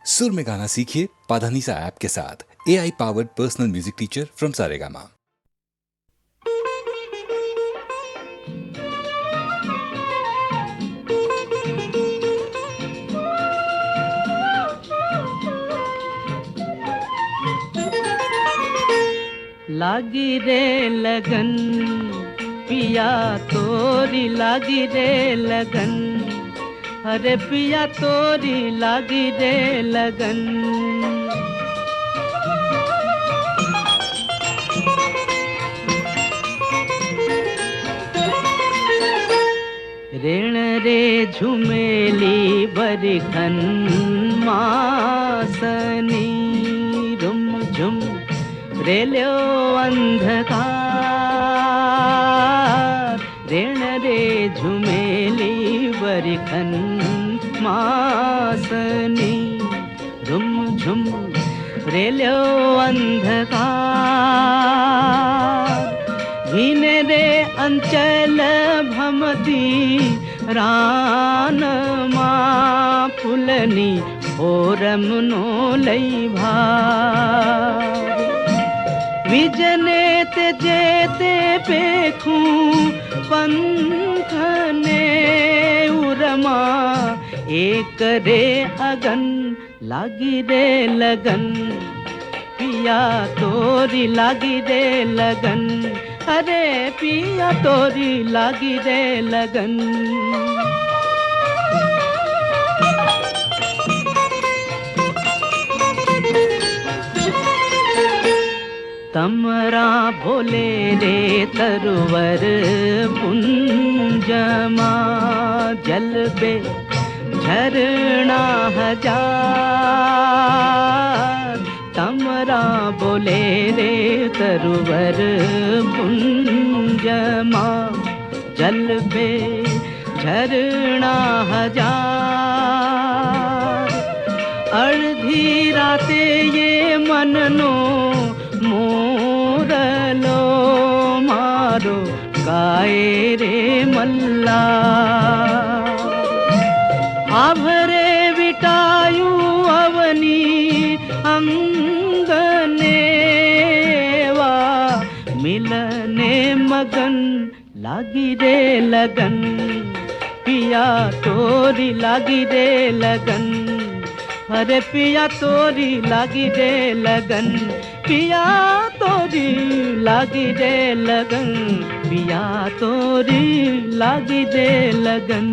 सुर में गाना सीखिए पाधानीसा ऐप के साथ। AI powered personal music teacher from Saregama. लागी रे लगन पिया तोरी लागी रे लगन, अरे पिया तोरी लागी रे लगन। ऋण रे झुमेली बरखन मासनी रुम झुम रेल्यो अंधकार। ऋण रे झुमेली बरखन मासनी रुम झुम रेल्यो अंधकार। भीने रे अंचल भमती रान मा फुलनी ओरमनो लई भार। विजने ते जेते पेखू पंथने उरमा, एक रे अगन लागी रे लगन पिया तोरी लागी रे लगन, अरे पिया तोरी लागी रे लगन। तमरा भोले रे तरुवर पुंजमा, जलबे झरना हजार। तमरा बोले रे तरुवर पुंजमा, जलबे झरना हजार। अर्धी राते ये मननो मोरलो मारो गाए रे मल्ला। आभरे विटायू अवनी अंगने वा, मिलने मगन लागी रे लगन पिया तोरी लागी रे लगन, अरे पिया तोरी लागी रे लगन, पिया तोरी लागी रे लगन, पिया तोरी लागी रे लगन।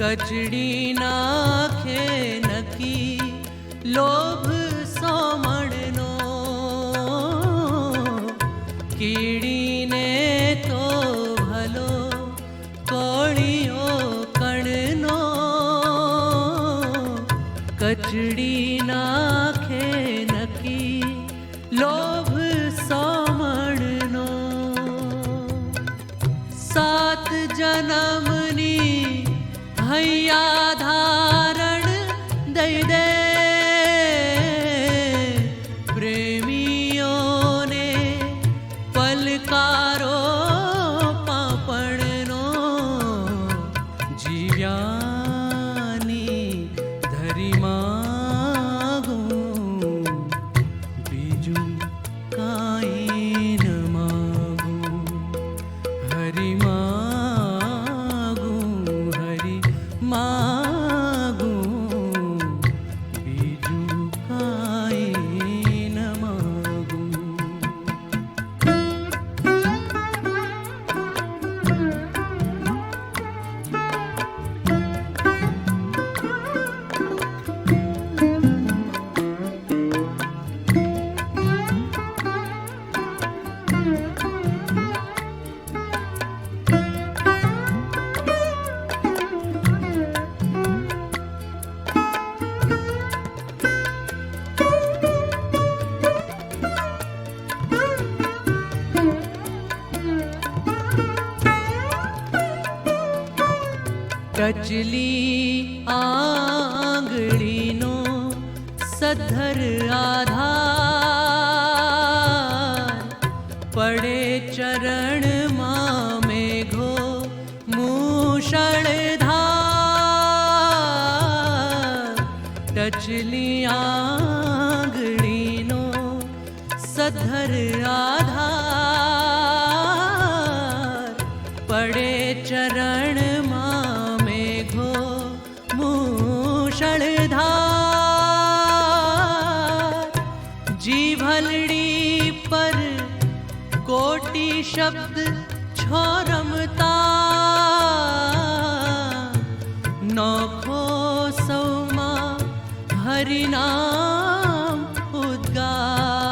कचड़ी नाखे नकी लोभ सोमणनो, कीड़ी ने तो भलो कोड़ियो कण कचड़ी नाखे नकी लोभ सोमणनो सात जन्मनी हैया धारण दई दे प्रेमियों ने पलकारो पापणनो जीव्यानी धरी मागू बीजू काई न मागू हरि मागू बीजू काई न मागू टचली आंगळीनो सद्धर आधार पड़े चरण मां मेघो मूषणधार टचली आंगळीनो सद्धर आधार पड़े चरण मूषणधार जीभलड़ी पर कोटि शब्द छोरमता नौखो सौमा हरिनाम उद्गार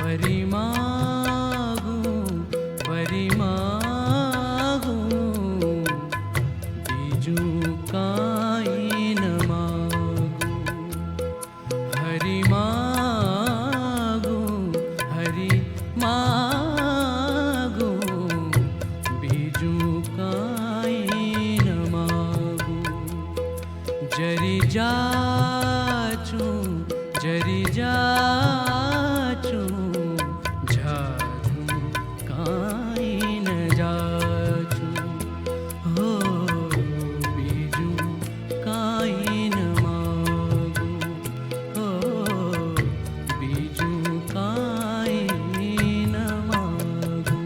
फरिमागू बीजू काई न मागू हरि मागू बीजू काई न मागू जरी जाचू झाचू काई न जाचू हो बीजू काई न मागू हो बीजू काई न मागू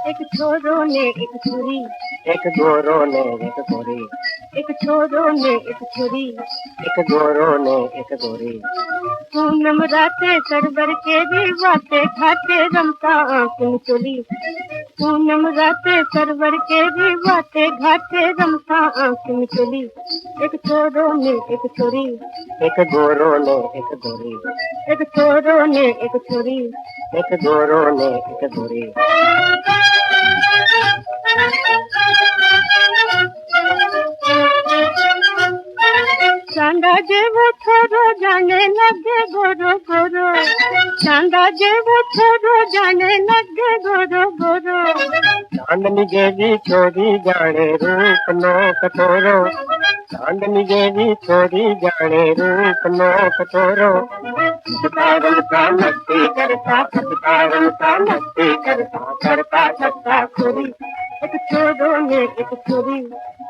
एक छोरो ने एक छोरी, एक गोरो ने एक गोरी, एक छोरो ने एक छोरी, एक गोरो ने एक गोरी। पूनम राते सरवर के भी बातें खाते रमता आंखों चोली। पूनम राते सरवर के भी बातें घाटे रमता आंखों चोली। एक छोरो ने एक छोरी, एक गोरो ने एक गोरी, एक छोरो ने एक छोरी, एक गोरो ने एक गोरी। चांदा जेवो छोरो जाने लगे गोरो गोरो, चांदा जेवो छोरो जाने लगे गोरो गोरो। चांदनी जेवी छोरी जाने रूप नो कटोरो, चांदनी जेवी छोरी जाने रूप नो कटोरो। खटकारन का मस्ती करता, खटकारन का मस्ती करता, करता करता खोरी। एक छोरो ने एक छोरी,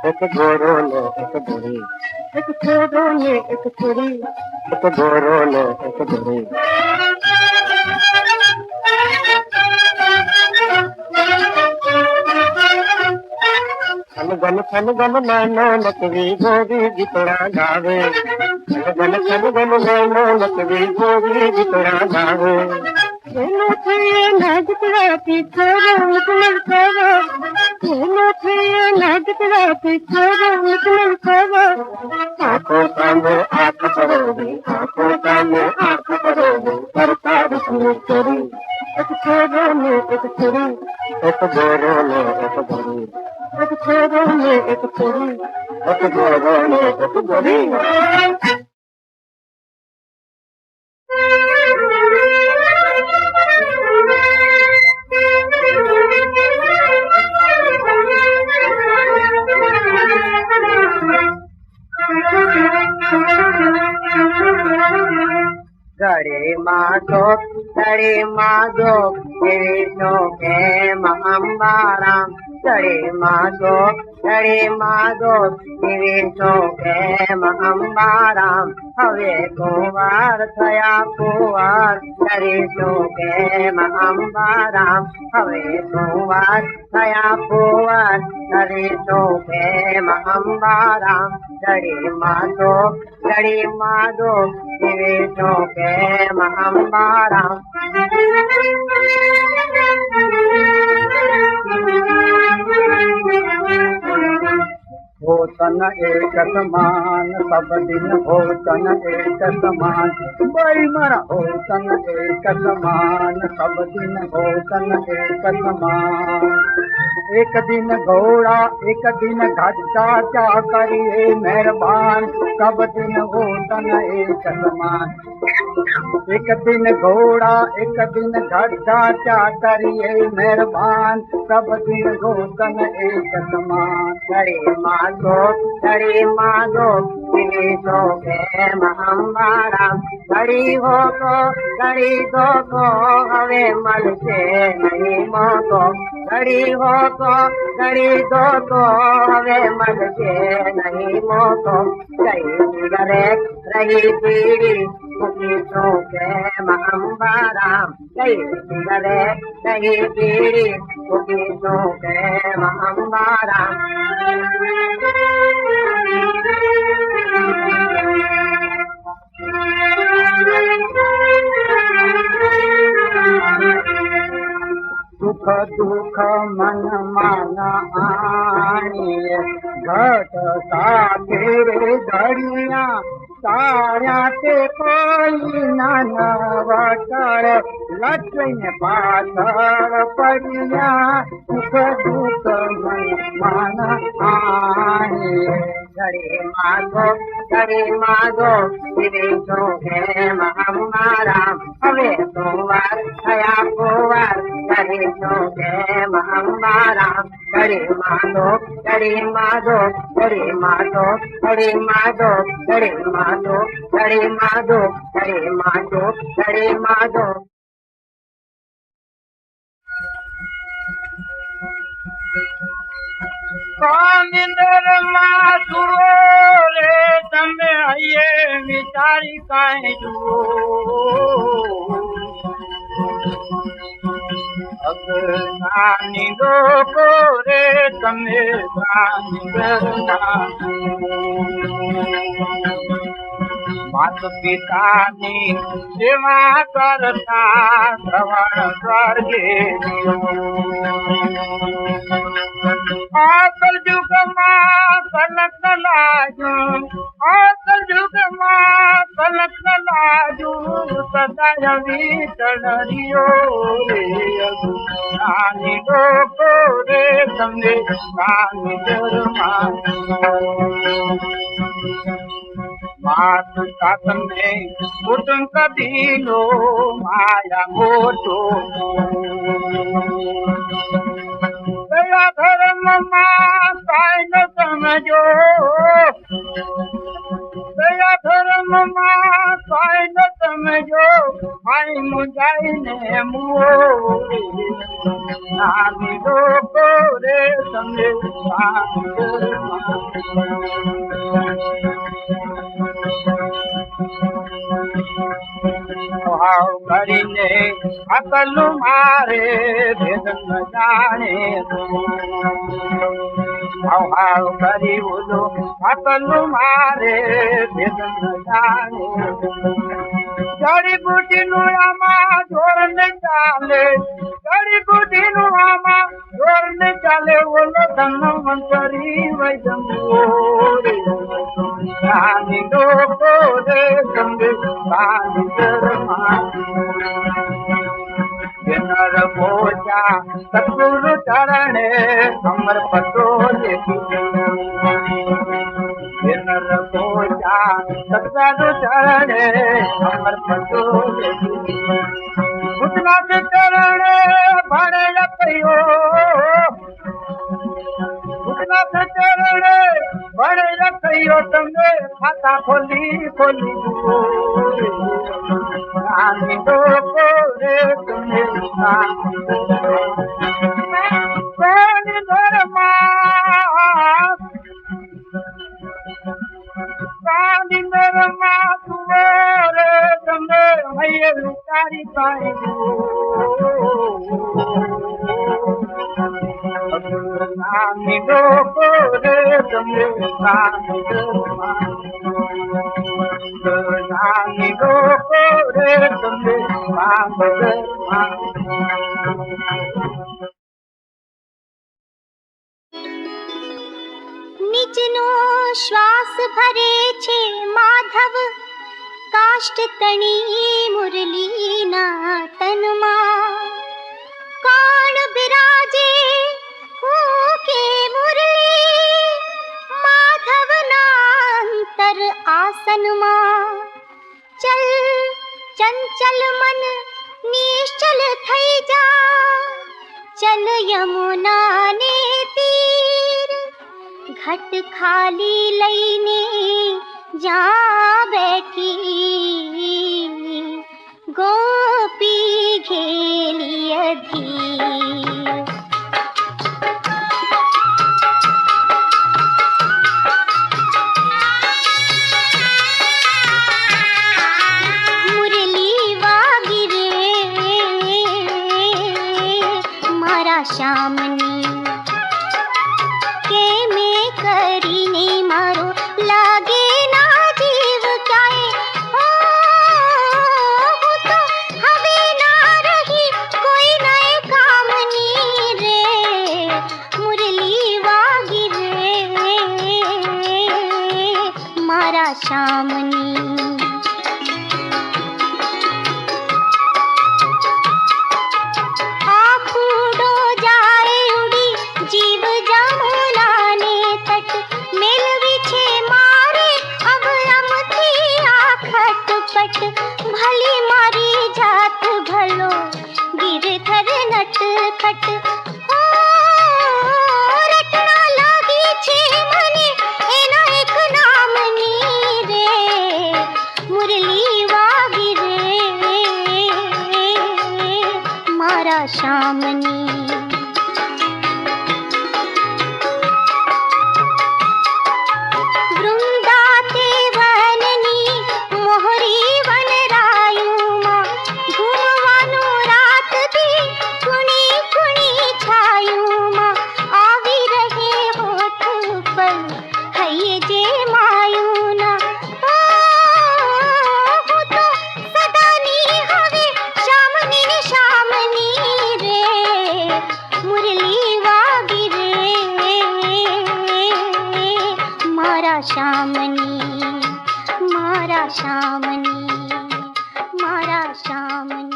एक गोरो ने एक गोरी, एक छोरो ने एक छोरी, एक गोरो ने एक गोरी। खन गन नैनो नकवी गोरी गीतड़ा गावे, खन गन नैनो नकवी गोरी गीतड़ा गावे। नैनो प्रिय नागतड़ा की छोरो निकल करो, नैनो प्रिय नागतड़ा की छोरो निकल करो। आंखों सामने आंख करोगी, आंखों सामने आंख करोगी, करता रुकनी चोरी। एक छोरो ने एक छोरी, एक गोरो ने एक गोरी, एक छोरो ने एक छोरी, एक गोरो ने एक गोरी। गड़े माधो विष्णु के महाम्बाराम, गड़े माधो विष्णु के महाम्बाराम। हवे कुंवर थया कुंवर विष्णु के महाम्बाराम, हवे कुंवर थया कुंवर विष्णु के महाम्बाराम। गड़े माधो विष्णु के महाम्बाराम। भोजन एक समान सब दिन, भोजन एक समान बड़ी मरा। भोजन एक समान सब दिन, भोजन एक समान। एक दिन घोड़ा एक दिन घाटा, क्या करिए मेहरबान, सब दिन भोजन एक समान। एक दिन घोड़ा एक दिन घाटा, क्या करिए मेहरबान, सब दिन भोजन एक समान। गड़ी माधो विष्णु के महाम्बाराम। गड़ी हो तो गड़ी दो तो हवे मल से नहीं मोतो, गड़ी हो तो गड़ी दो तो हवे मल से नहीं मोतो। गई सिगरेट रही बीड़ी विष्णु के महाम्बाराम, गई सिगरेट रही बीड़ी विष्णु के महाम्बाराम। सुख दुख मन माना आनिए, घट साथेरे घड़िया सारा ते कोई नाना वटर, लक्ष्मी पाथर पड़िया। सुख दुख मन माना आनिए, गड़े माधो विष्णु के महाम्बाराम। हवे कुंवर थया कुंवर विष्णु के महाम्बाराम। गड़े माधो गड़े माधो गड़े माधो गड़े माधो गड़े माधो गड़े माधो गड़े माधो गड़े माधो। निंदर मासुरो रे तमे आइए विचारी काहे जुओ, अब नानी लोको रे तमे निंदर ना। मात पिता नी सेवा करता श्रवण स्वर्गे। आकल जुग मां कलक लाजू, आकल जुग मां कलक लाजू, सदा वीतरियो रे। नानी लोको रे तमे नानी दरमान। मात साथ में कुटुंब कदीनो माया मोटो। दया धर्म मां काय न समझो, दया धर्म मां काय न समझो। આઈ મુંજાઈને મુઓ નાની લોકો રે તમને હાવ કરીને અકલ મારે ભેદ ન જાણે હાવ કરી બોલો અકલ મારે ભેદ ન જાણે જડીબુટી નું આમાં જોર ને ચાલે જડીબુટી નું આમાં જોર ને ચાલે ઓલો ધન્વંતરી વૈદમ નાની લોકો રે સંગે નર પોચા સતગુરુ ચરણે અમર પતો નર પોચા સતગુરુ ચરણે અમર પતો ભૂતનાથ ચરણે ભણે લખ્યો ભૂતનાથ ચરણે ભણે લખ્યો તમને ખાતા ખોલી ખોલી નાની લોકો રે તમે કોણ ધર્મા કાની ધર્મા તુરે તમે હૈયે તારી પાઈ નાની લોકો રે તમે નાની લોકો રે તમે નિજનો શ્વાસ ભરે છે માધવ કાષ્ટ તણી મુરલીના તનમાં કોણ બિરાજે કે મુરલી માધવના અંતર આસનમાં ચલ ચંચલ મન નિશ્ચલ થઈ જા ચલ યમુના ને તીર ઘટ ખાલી લઈને જા બેઠી ગોપી ઘેલી અધીર શામની કે મેં કરીને મારો લાગે ના જીવ ક્યાંય હું તો હવે ના રહી કોઈ નય કામની રે મુરલી વાગી રે મારા શામની ભલી મારી જાત ભલો ગિરધર નટખટ રટણા લાગી છે મને એના એક નામની રે મુરલી વાગી રે મારા શામની शामनी मारा शामनी मारा शामनी